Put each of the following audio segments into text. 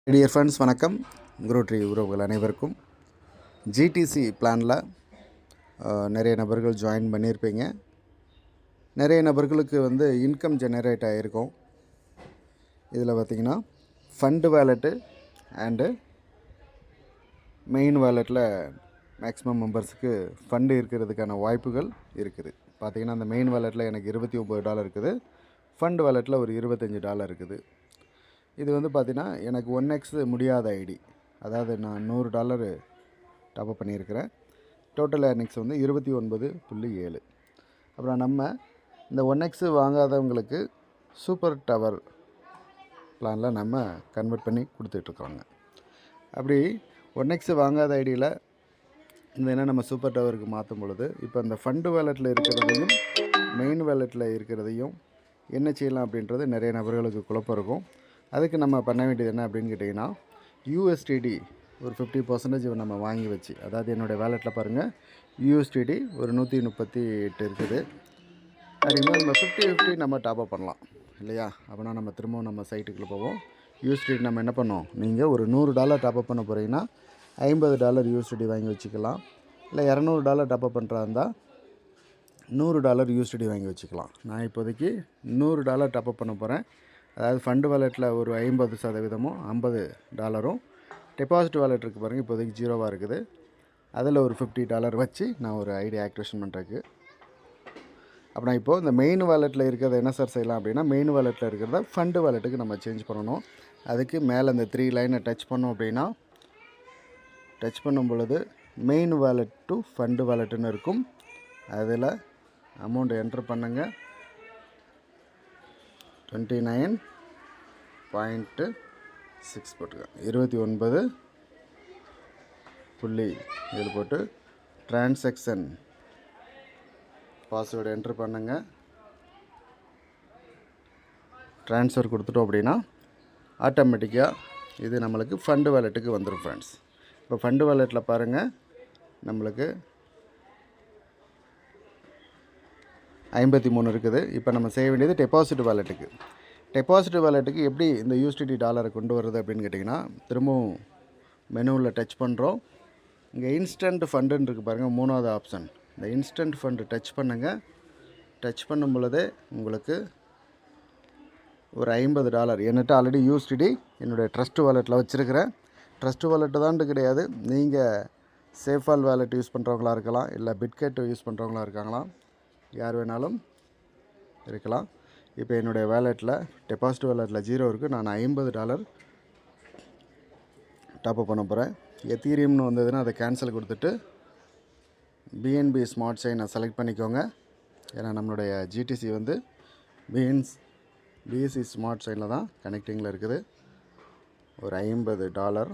Dear friends வணக்கம். குரோட்ரி உறவுகள் அனைவருக்கும் ஜிடிசி பிளானில் நிறைய நபர்கள் ஜாயின் பண்ணியிருப்பீங்க. நிறைய நபர்களுக்கு இன்கம் ஜெனரேட் ஆகிருக்கும். இதில் பார்த்திங்கன்னா ஃபண்டு வேலெட்டு அண்டு மெயின் வேலெட்டில் மேக்ஸிமம் மெம்பர்ஸுக்கு ஃபண்டு இருக்கிறதுக்கான வாய்ப்புகள் இருக்குது. பார்த்திங்கன்னா அந்த மெயின் வேலெட்டில் எனக்கு $29 இருக்குது, ஃபண்டு வேலெட்டில் ஒரு $25 இருக்குது. இது பார்த்திங்கன்னா எனக்கு 1x முடியாத ஐடி, அதாவது நான் $100 டாப்அப் பண்ணியிருக்கிறேன். Total earnings 29.7. அப்புறம் நம்ம இந்த 1x வாங்காதவங்களுக்கு சூப்பர் டவர் பிளானில் நம்ம கன்வெர்ட் பண்ணி கொடுத்துட்ருக்கோங்க. அப்படி 1x வாங்காத ஐடியில் என்ன நம்ம சூப்பர் டவருக்கு மாற்றும் பொழுது இப்போ இந்த ஃபண்டு வேலெட்டில் இருக்கிறதையும் மெயின் வேலெட்டில் இருக்கிறதையும் என்ன செய்யலாம் அப்படின்றது நிறைய நபர்களுக்கு குழப்பம் இருக்கும். அதுக்கு நம்ம பண்ண வேண்டியது என்ன அப்படின்னு கேட்டிங்கன்னா, யூஎஸ்டிடி ஒரு 50% நம்ம வாங்கி வச்சு, அதாவது என்னுடைய வேலெட்டில் பாருங்கள் யூஎஸ்டிடி ஒரு 138 இருக்குது. அப்படிங்கும்போது நம்ம 50-50 நம்ம டாப்அப் பண்ணலாம் இல்லையா? அப்படின்னா நம்ம திரும்பவும் நம்ம சைட்டுக்குள்ளே போவோம். யூஎஸ்டிடி நம்ம என்ன பண்ணோம், நீங்கள் ஒரு $100 டாப்அப் பண்ண போகிறீங்கன்னா $50 யூஎஸ்டிடி வாங்கி வச்சுக்கலாம். இல்லை $200 டாப்அப் பண்ணுறா இருந்தால் $100 யூஎஸ்டிடி வாங்கி வச்சுக்கலாம். நான் இப்போதைக்கு $100 டாப்அப் பண்ண போகிறேன். அதாவது ஃபண்டு வாலெட்டில் ஒரு 50%, $50, டெபாசிட் வாலெட் இருக்குது பாருங்கள், இப்போதைக்கு 0 இருக்குது. அதில் ஒரு $50 வச்சு நான் ஒரு ஐடி ஆக்டிவேஷன் பண்ணுறதுக்கு. அப்படின்னா இப்போது இந்த மெயின் வாலெட்டில் இருக்கிறத என்ன சார் செய்யலாம் அப்படின்னா, மெயின் வாலெட்டில் இருக்கிறத ஃபண்டு வாலெட்டுக்கு நம்ம சேஞ்ச் பண்ணணும். அதுக்கு மேலே இந்த 3 லைனை டச் பண்ணோம் அப்படின்னா, டச் பண்ணும் பொழுது மெயின் வாலெட் டு ஃபண்டு வாலெட்டுன்னு இருக்கும். அதில் அமௌண்ட் என்ட்ரு பண்ணுங்கள். 29.6 போட்டுக்க, 29.7 போட்டு டிரான்சாக்ஷன் பாஸ்வேர்டு என்ட்ரு பண்ணுங்கள். ட்ரான்ஸ்ஃபர் கொடுத்துட்டோம் அப்படின்னா ஆட்டோமேட்டிக்காக இது நம்மளுக்கு ஃபண்டு வாலெட்டுக்கு வந்துடும் ஃப்ரெண்ட்ஸ். இப்போ ஃபண்டு வாலெட்டில் பாருங்கள், நம்மளுக்கு 53 இருக்குது. இப்போ நம்ம செய்ய வேண்டியது டெபாசிட் வாலெட்டுக்கு. டெபாசிட் வாலெட்டுக்கு எப்படி இந்த யூஎஸ்டிடி டாலரை கொண்டு வருது அப்படின்னு கேட்டிங்கன்னா, திரும்பவும் மெனுவில் டச் பண்ணுறோம். இங்கே இன்ஸ்டன்ட் ஃபண்டுன்னு இருக்குது பாருங்கள், 3வது ஆப்ஷன். இந்த இன்ஸ்டன்ட் ஃபண்டு டச் பண்ணுங்கள். டச் பண்ணும் பொழுதே உங்களுக்கு ஒரு $50 என்கிட்ட ஆல்ரெடி யூஎஸ்டிடி என்னுடைய ட்ரஸ்ட் வாலெட்டில் வச்சுருக்கிறேன். ட்ரஸ்ட் வாலெட்டு தான் கிடையாது, நீங்கள் சேஃபால் வாலெட் யூஸ் பண்ணுறவங்களா இருக்கலாம், இல்லை பிட்கெட் யூஸ் பண்ணுறவங்களா இருக்காங்களாம், யார் வேணாலும் இருக்கலாம். இப்போ என்னுடைய வேலெட்டில் டெபாசிட் வேலெட்டில் 0 இருக்குது. நான் $50 டாப்அப் பண்ண போகிறேன். எத்தீரியம்னு வந்ததுன்னா அதை கேன்சல் கொடுத்துட்டு பிஎன்பி ஸ்மார்ட் செயினை செலக்ட் பண்ணிக்கோங்க. ஏன்னா நம்மளுடைய ஜிடிசி பிஎஸ்சி ஸ்மார்ட் செயினில் தான் கனெக்டிங்கில் இருக்குது. ஒரு $50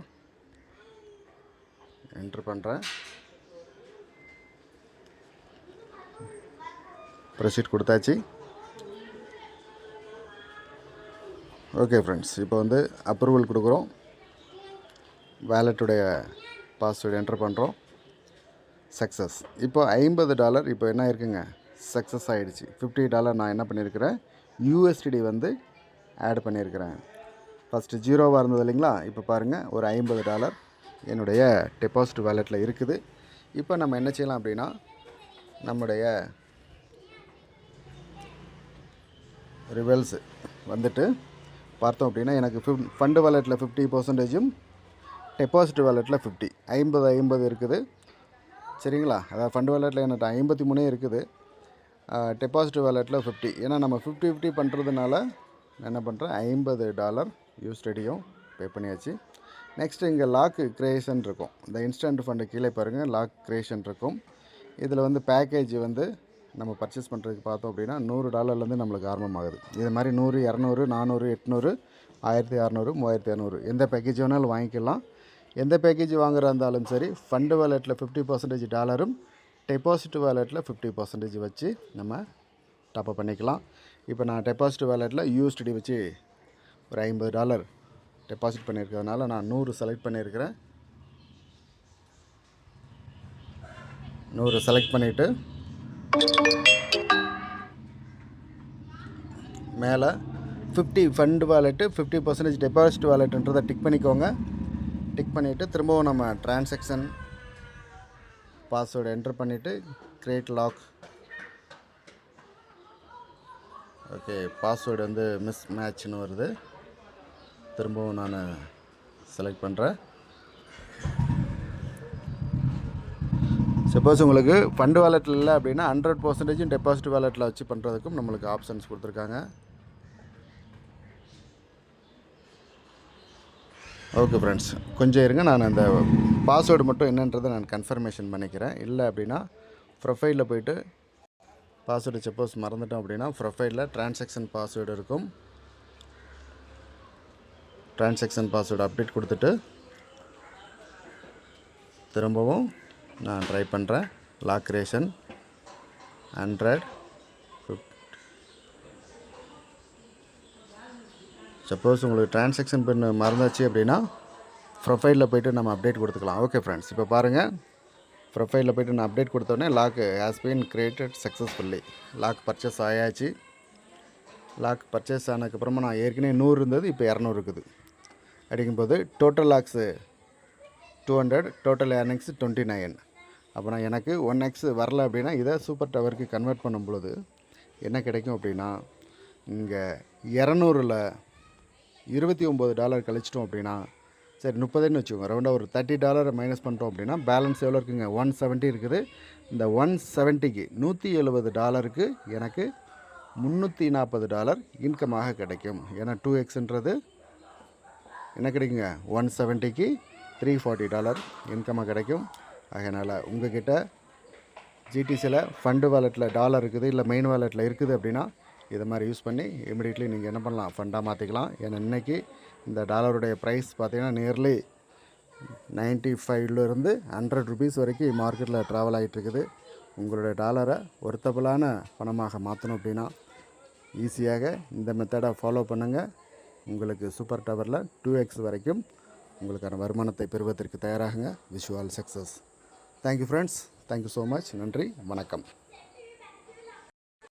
என்ட்ரு பண்ணுறேன். ப்ரொசீட் கொடுத்தாச்சு. ஓகே ஃப்ரெண்ட்ஸ், இப்போ அப்ரூவல் கொடுக்குறோம். வேலெட்டுடைய பாஸ்வேர்டு என்ட்ரு பண்ணுறோம். சக்ஸஸ். இப்போ $50 இப்போ என்ன இருக்குங்க, சக்ஸஸ் ஆகிடுச்சு. $50 நான் என்ன பண்ணியிருக்கிறேன், யூஎஸ்டிடி ஆட் பண்ணியிருக்கிறேன். ஃபஸ்ட்டு 0வாக இருந்தது இல்லைங்களா? இப்போ பாருங்கள், ஒரு $50 என்னுடைய டெபாசிட் வேலெட்டில் இருக்குது. இப்போ நம்ம என்ன செய்யலாம் அப்படின்னா, நம்முடைய ரிவல்ஸ் பார்த்தோம் அப்படின்னா, எனக்கு ஃபண்டு வாலெட்டில் 50%, டெபாசிட் வாலெட்டில் 50 இருக்குது. சரிங்களா? அதாவது ஃபண்டு வாலெட்டில் எனக்கு 53 இருக்குது, டெபாசிட் வாலெட்டில் 50. ஏன்னா நம்ம 50-50 பண்ணுறதுனால நான் என்ன பண்ணுறேன், $50 யூஎஸ்டிடியும் பே பண்ணியாச்சு. நெக்ஸ்ட்டு இங்கே லாக் க்ரியேஷன் இருக்கும். இந்த இன்ஸ்டன்ட் ஃபண்டு கீழே பாருங்கள், லாக் க்ரியேஷன் இருக்கும். இதில் பேக்கேஜ் நம்ம பர்ச்சேஸ் பண்ணுறதுக்கு பார்த்தோம் அப்படின்னா $100 நம்மளுக்கு ஆரம்பமாகுது. இது மாதிரி 100, 200, 400, 800, 1600, 3200 எந்த பேக்கேஜ் வேணாலும் வாங்கிக்கலாம். எந்த பேக்கேஜ் வாங்குறா இருந்தாலும் சரி, ஃபண்டு வாலெட்டில் 50% டாலரும் டெபாசிட் வாலெட்டில் 50% வச்சு நம்ம டாப்அப் பண்ணிக்கலாம். இப்போ நான் டெபாசிட் வாலெட்டில் யூஎஸ்டிடி வச்சு ஒரு $50 டெபாசிட் பண்ணியிருக்கிறதுனால நான் 100 செலக்ட் பண்ணியிருக்கிறேன். 100 செலக்ட் பண்ணிவிட்டு மேலே 50 ஃபண்ட் வாலெட்டு 50% டெபாசிட் வாலெட்டுன்றதை டிக் பண்ணிக்கோங்க. டிக் பண்ணிவிட்டு திரும்பவும் நம்ம ட்ரான்சாக்ஷன் பாஸ்வேர்டு என்டர் பண்ணிவிட்டு கிரியேட் லாக். ஓகே, பாஸ்வேர்டு வந்து மிஸ் மேட்ச்னு வருது. திரும்பவும் நான் செலக்ட் பண்ணுறேன். சப்போஸ் உங்களுக்கு ஃபண்டு வாலெட்டில் இல்லை அப்படின்னா 100% டெபாசிட் வாலெட்டில் வச்சு பண்ணுறதுக்கும் நம்மளுக்கு ஆப்ஷன்ஸ் கொடுத்துருக்காங்க. ஓகே ஃப்ரெண்ட்ஸ், கொஞ்சம் இருங்க, நான் அந்த பாஸ்வேர்டு மட்டும் என்னன்றதை நான் கன்ஃபர்மேஷன் பண்ணிக்கிறேன். இல்லை அப்படின்னா ப்ரொஃபைலில் போய்ட்டு பாஸ்வேர்டு சப்போஸ் மறந்துட்டோம் அப்படின்னா ப்ரொஃபைலில் ட்ரான்சாக்ஷன் பாஸ்வேர்டு இருக்கும். ட்ரான்சாக்ஷன் பாஸ்வேர்டு அப்டேட் கொடுத்துட்டு திரும்பவும் நான் ட்ரை பண்ணுறேன். Lock creation 100. சப்போஸ் உங்களுக்கு ட்ரான்சாக்ஷன் பின் மறந்தாச்சு அப்படின்னா ப்ரொஃபைலில் போய்ட்டு நம்ம அப்டேட் கொடுத்துக்கலாம். ஓகே ஃப்ரெண்ட்ஸ், இப்போ பாருங்கள், ப்ரொஃபைலில் போய்ட்டு நான் அப்டேட் கொடுத்தோடனே lock has been created successfully. Lock purchase ஆயாச்சு. லாக் பர்ச்சேஸ் ஆனதுக்கப்புறமா நான் ஏற்கனவே 100 இருந்தது, இப்போ 200 இருக்குது. அடிக்கும்போது டோட்டல் லாக்ஸு 200, டோட்டல் ஏர்னிங்ஸு 29. அப்புறம் எனக்கு 1x வரல அப்படின்னா இதை சூப்பர் டவருக்கு கன்வெர்ட் பண்ணும் பொழுது என்ன கிடைக்கும் அப்படின்னா, இங்கே 200ல் $29 கழிச்சிட்டோம் அப்படின்னா, சரி 30ன்னு வச்சுக்கோங்க, ரவுண்டாக ஒரு $30 மைனஸ் பண்ணிட்டோம் அப்படின்னா பேலன்ஸ் எவ்வளோ இருக்குங்க? 170 இருக்குது. இந்த 170க்கு $170க்கு எனக்கு $340 இன்கமாக கிடைக்கும். ஏன்னா 2xன்றது என்ன கிடைக்குங்க? 170க்கு $340 இன்கமாக கிடைக்கும். அதனால் உங்கள்கிட்ட ஜிடிசியில் ஃபண்டு வாலெட்டில் டாலர் இருக்குது, இல்லை மெயின் வாலெட்டில் இருக்குது அப்படின்னா இதை மாதிரி யூஸ் பண்ணி இமிடியட்லி நீங்கள் என்ன பண்ணலாம்? ஃபண்டாக மாற்றிக்கலாம். ஏன்னா இன்றைக்கி இந்த டாலருடைய ப்ரைஸ் பார்த்திங்கன்னா நியர்லி 95லேருந்து $100 வரைக்கும் மார்க்கெட்டில் ட்ராவல் ஆகிட்டுருக்குது. உங்களுடைய டாலரை ஒர்த்தபுளான பணமாக மாற்றணும் அப்படின்னா ஈஸியாக இந்த மெத்தடை ஃபாலோ பண்ணுங்கள். உங்களுக்கு சூப்பர் டவரில் 2x வரைக்கும் உங்களுக்கான வருமானத்தை பெறுவதற்கு தயாராகுங்க. Wish you all success. Thank you friends, thank you so much. நன்றி, வணக்கம்.